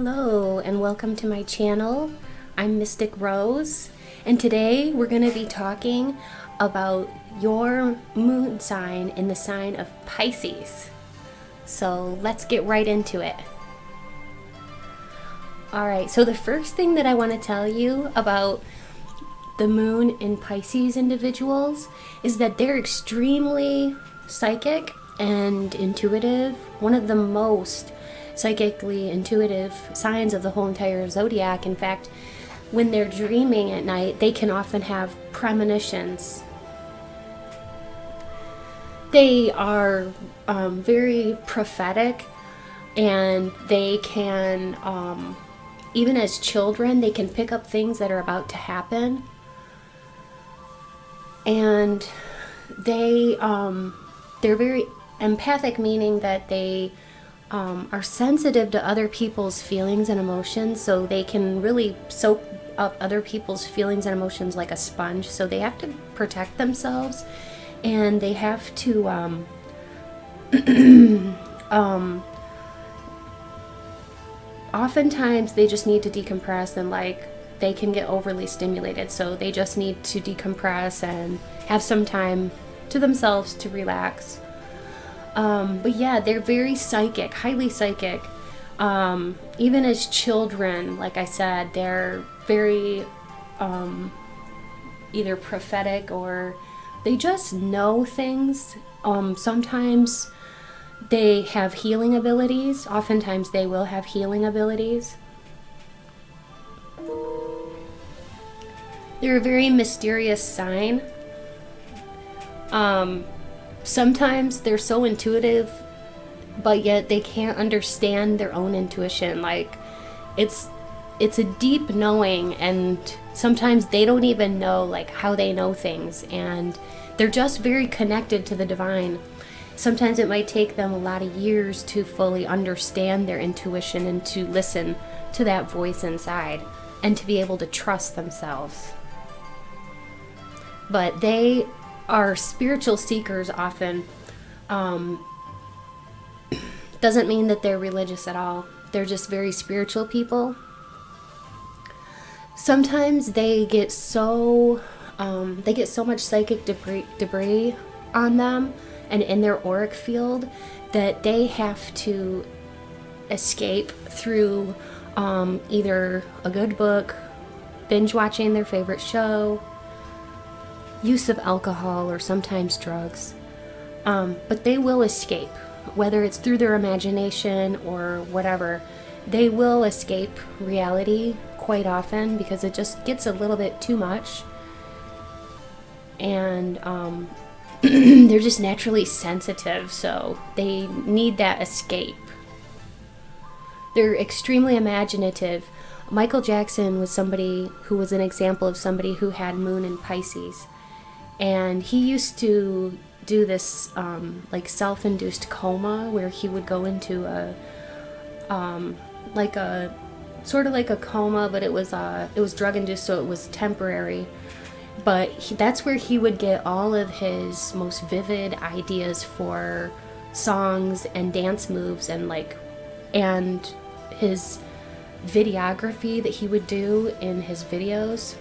Hello and welcome to my channel. I'm Mystic Rose, and today we're going to be talking about your moon sign in the sign of Pisces. So let's get right into it. Alright, so the first thing that I want to tell you about the moon in Pisces individuals is that they're extremely psychic and intuitive, one of the most psychically intuitive signs of the whole entire zodiac. In fact, when they're dreaming at night, they can often have premonitions. They are very prophetic, and they can, even as children, they can pick up things that are about to happen. And they're very empathic, meaning that they are sensitive to other people's feelings and emotions, so they can really soak up other people's feelings and emotions like a sponge. So they have to protect themselves, and they have to oftentimes they just need to decompress, and they can get overly stimulated, so they just need to decompress and have some time to themselves to relax. But yeah, they're very psychic, highly psychic. Even as children, like I said, they're very either prophetic or they just know things. Sometimes they have healing abilities. Oftentimes they will have healing abilities. They're a very mysterious sign. Sometimes they're so intuitive, but yet they can't understand their own intuition. Like, it's a deep knowing, and sometimes they don't even know like how they know things, and they're just very connected to the divine. Sometimes it might take them a lot of years to fully understand their intuition and to listen to that voice inside and to be able to trust themselves. But they are spiritual seekers often. Doesn't mean that they're religious at all. They're just very spiritual people. Sometimes they get so much psychic debris on them and in their auric field that they have to escape through either a good book, binge watching their favorite show, use of alcohol, or sometimes drugs. But they will escape, whether it's through their imagination or whatever. They will escape reality quite often because it just gets a little bit too much. And they're just naturally sensitive, so they need that escape. They're extremely imaginative. Michael Jackson was somebody who was an example of somebody who had moon in Pisces. And he used to do this like self-induced coma where he would go into a sort of like a coma, but it was drug induced, so it was temporary. But that's where he would get all of his most vivid ideas for songs and dance moves, and his videography that he would do in his videos.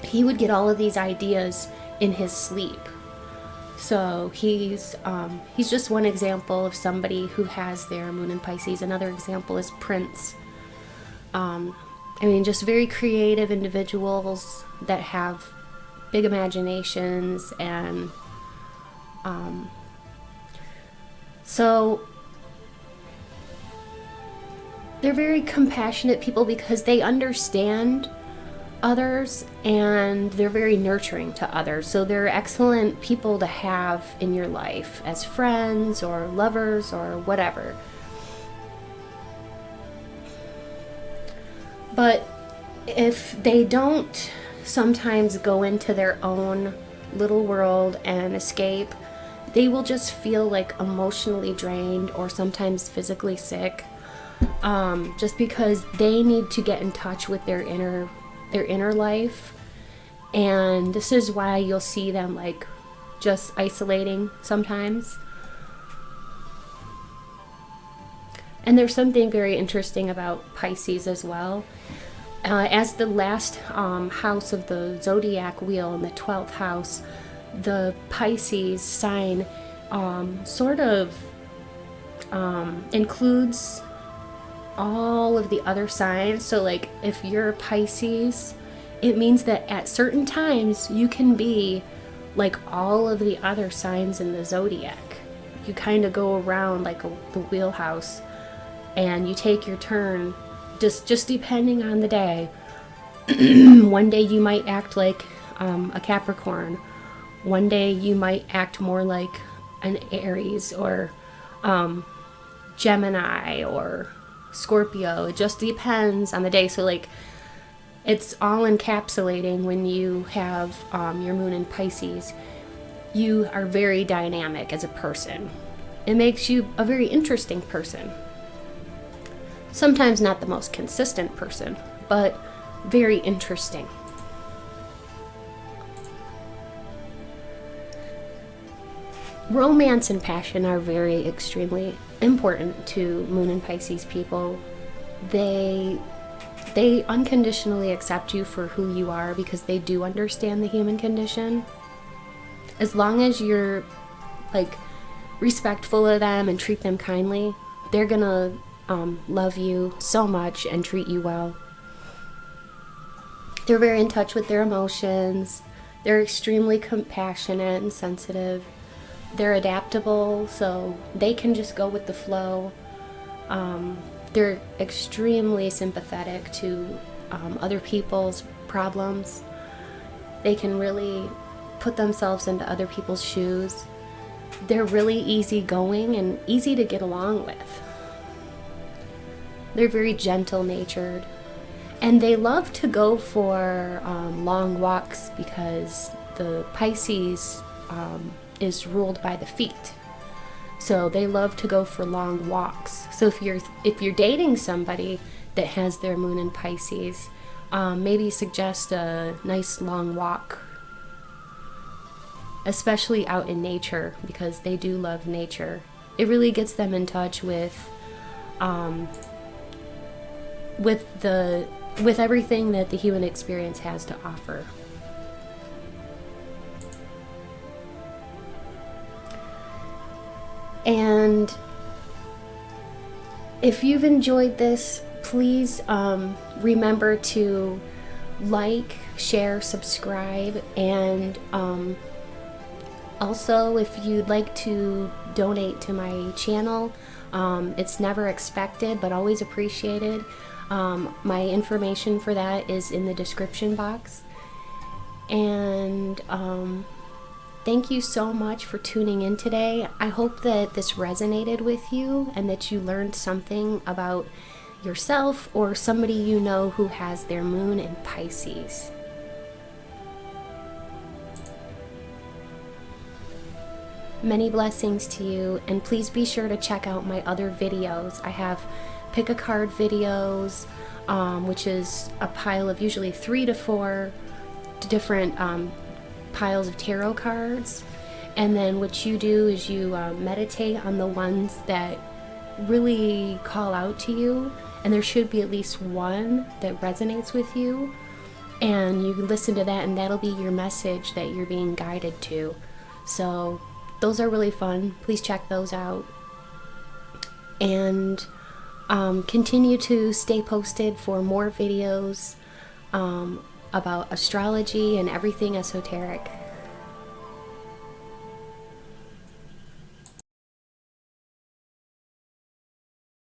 He would get all of these ideas in his sleep. So he's just one example of somebody who has their moon in Pisces. Another example is Prince. Just very creative individuals that have big imaginations, and so they're very compassionate people because they understand others, and they're very nurturing to others. So they're excellent people to have in your life as friends or lovers or whatever. But if they don't sometimes go into their own little world and escape, they will just feel like emotionally drained or sometimes physically sick, just because they need to get in touch with their inner life. And this is why you'll see them just isolating sometimes. And there's something very interesting about Pisces as well. As the last house of the zodiac wheel in the 12th house, the Pisces sign sort of includes all of the other signs. So like if you're a Pisces, it means that at certain times you can be like all of the other signs in the zodiac. You kind of go around like the wheelhouse and you take your turn, just depending on the day. One day you might act like a Capricorn. One day you might act more like an Aries or Gemini or Scorpio. It just depends on the day. So like it's all encapsulating when you have your moon in Pisces. You are very dynamic as a person. It makes you a very interesting person. Sometimes not the most consistent person, but very interesting. Romance and passion are very extremely important to Moon and Pisces people. They unconditionally accept you for who you are because they do understand the human condition. As long as you're like respectful of them and treat them kindly, they're gonna love you so much and treat you well. They're very in touch with their emotions. They're extremely compassionate and sensitive. They're adaptable, so they can just go with the flow. They're extremely sympathetic to other people's problems. They can really put themselves into other people's shoes. They're really easygoing and easy to get along with. They're very gentle-natured. And they love to go for long walks because the Pisces is ruled by the feet. So they love to go for long walks. So if you're dating somebody that has their moon in Pisces, maybe suggest a nice long walk, especially out in nature, because they do love nature. It really gets them in touch with everything that the human experience has to offer. And if you've enjoyed this, please remember to like, share, subscribe, and also if you'd like to donate to my channel, it's never expected but always appreciated. My information for that is in the description box. And thank you so much for tuning in today. I hope that this resonated with you and that you learned something about yourself or somebody you know who has their moon in Pisces. Many blessings to you, and please be sure to check out my other videos. I have pick a card videos, which is a pile of usually 3 to 4 different piles of tarot cards. And then what you do is you meditate on the ones that really call out to you, and there should be at least one that resonates with you, and you listen to that, and that'll be your message that you're being guided to. So those are really fun. Please check those out, and continue to stay posted for more videos about astrology and everything esoteric.